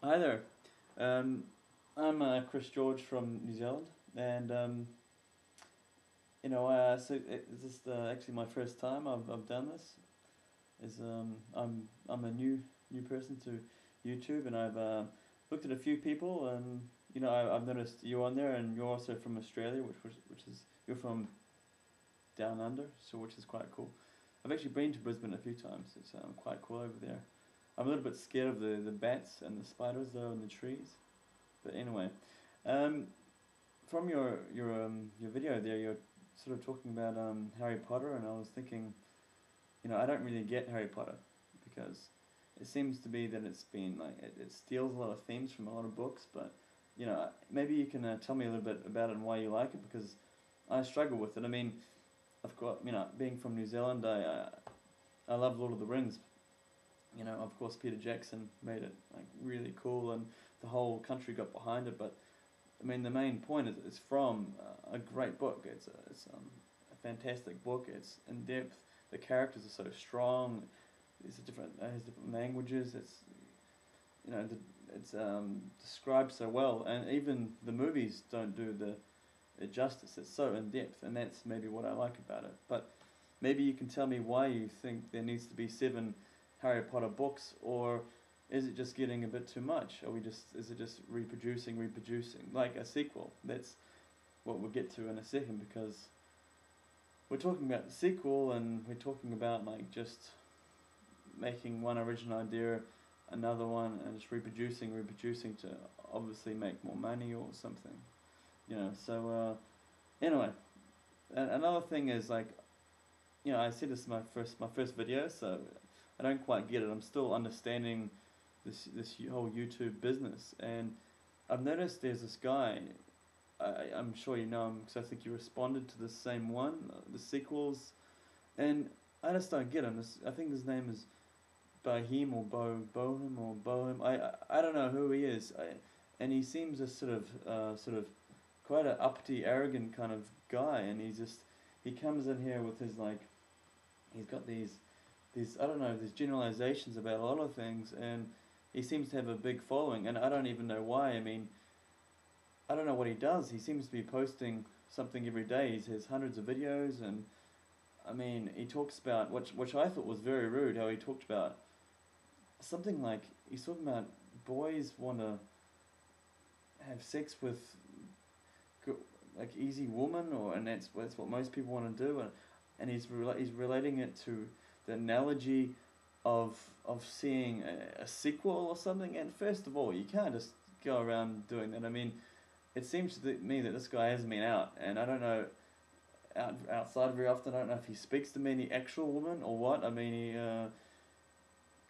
Hi there. Um, I'm Chris George from New Zealand, and this is actually my first time I've done this. I'm a new person to YouTube, and I've looked at a few people, and I've noticed you on there, and you're also from Australia, which is you're from down under, so which is quite cool. I've actually been to Brisbane a few times. It's quite cool over there. I'm a little bit scared of the bats and the spiders though in the trees. But anyway, um, from your video there, you're sort of talking about Harry Potter, and I was thinking, I don't really get Harry Potter because it seems to be that it's been like it steals a lot of themes from a lot of books, but maybe you can tell me a little bit about it and why you like it because I struggle with it. I mean, I've got being from New Zealand, I love Lord of the Rings. Of course, Peter Jackson made it like really cool, and the whole country got behind it. But I mean, the main point is it's from a great book. It's a fantastic book. It's in depth. The characters are so strong. It's a different has different languages. It's described so well, and even the movies don't do the justice. It's so in depth, and that's maybe what I like about it. But maybe you can tell me why you think there needs to be seven Harry Potter books, or is it just getting a bit too much? Is it just reproducing like a sequel? That's what we'll get to in a second because we're talking about the sequel and we're talking about like just making one original idea, another one, and just reproducing to obviously make more money or something. Anyway, another thing is like I said this is my first video, so I don't quite get it. I'm still understanding this whole YouTube business, and I've noticed there's this guy. I'm sure you know him because I think you responded to the same one, the sequels, and I just don't get him. I think his name is Bohem or Bohem or Bohem. I don't know who he is, and he seems a sort of quite a uppity, arrogant kind of guy, and he comes in here with his like he's got these I don't know these generalizations about a lot of things, and he seems to have a big following, and I don't even know why. I mean, I don't know what he does. He seems to be posting something every day. He has hundreds of videos, and I mean, he talks about which I thought was very rude. How he talked about something like he's talking about boys want to have sex with like easy woman, and that's what most people want to do, and he's relating it to the analogy of seeing a sequel or something. And first of all, you can't just go around doing that. I mean, it seems to me that this guy hasn't been out, and I don't know outside very often. I don't know if he speaks to many actual women or what. I mean,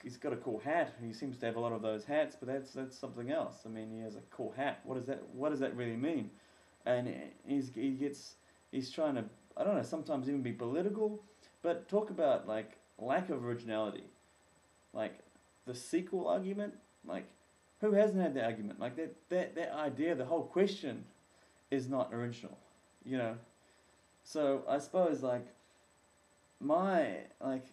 he's got a cool hat. He seems to have a lot of those hats, but that's something else. I mean, he has a cool hat. What does that really mean? And he's trying to, I don't know, sometimes even be political, but talk about like lack of originality, like the sequel argument. Like, who hasn't had that argument? Like that idea, the whole question is not original, you know. So I suppose my like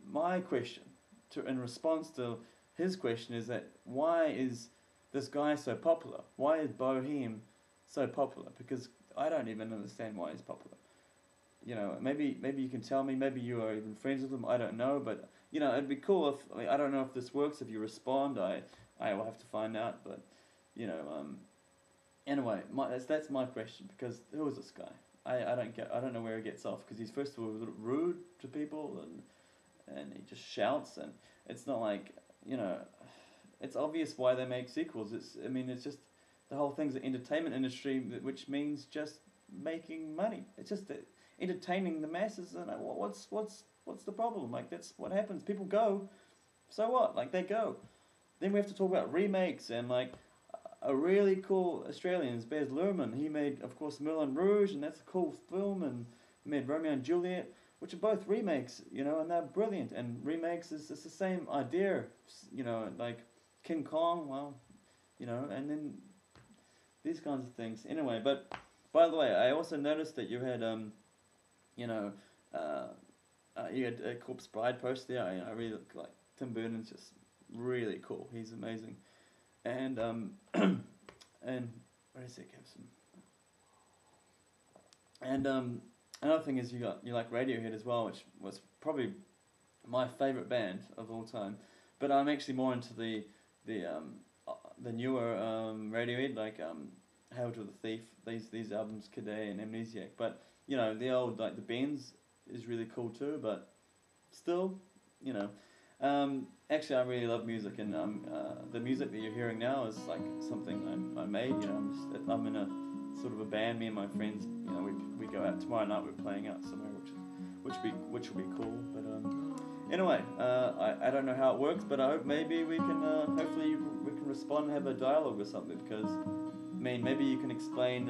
my question to in response to his question is that why is this guy so popular? Why is Bohem so popular? Because I don't even understand why he's popular. Maybe you can tell me. Maybe you are even friends with him. I don't know, but it'd be cool if I don't know if this works. If you respond, I will have to find out. But you know, anyway, that's my question because who is this guy? I don't know where he gets off because he's first of all a little rude to people and he just shouts and it's not like you know it's obvious why they make sequels. It's just the whole thing's an entertainment industry, which means just making money. It's just entertaining the masses, and what's the problem? Like that's what happens. People go, so what? Like they go. Then we have to talk about remakes and like a really cool Australian is Baz Luhrmann. He made, of course, Moulin Rouge, and that's a cool film, and he made Romeo and Juliet, which are both remakes, and they're brilliant. And remakes is it's the same idea, like King Kong, well, and then these kinds of things. Anyway, but by the way, I also noticed that you know, uh, you had a Corpse Bride post there. I really like Tim Burton's just really cool. He's amazing. and and where is it, Gibson? And another thing is you like Radiohead as well, which was probably my favorite band of all time. But I'm actually more into the um the newer Radiohead, like Hail to the Thief. These albums, Cadet and Amnesiac. But you know, the old, like the Bends is really cool too. But still, you know. Actually, I really love music, and the music that you're hearing now is like something I made. You know, I'm in a sort of a band. Me and my friends, you know, we go out tomorrow night. We're playing out somewhere, which will be cool. But anyway, I don't know how it works, but I hope maybe we can hopefully we can respond and have a dialogue or something, because I mean maybe you can explain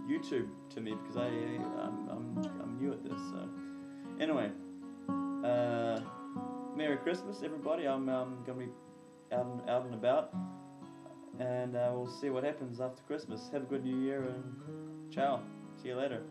YouTube to me, because I'm new at this. So anyway. Uh, Merry Christmas, everybody. I'm gonna be out and about, and we'll see what happens after Christmas. Have a good New Year, and ciao. See you later.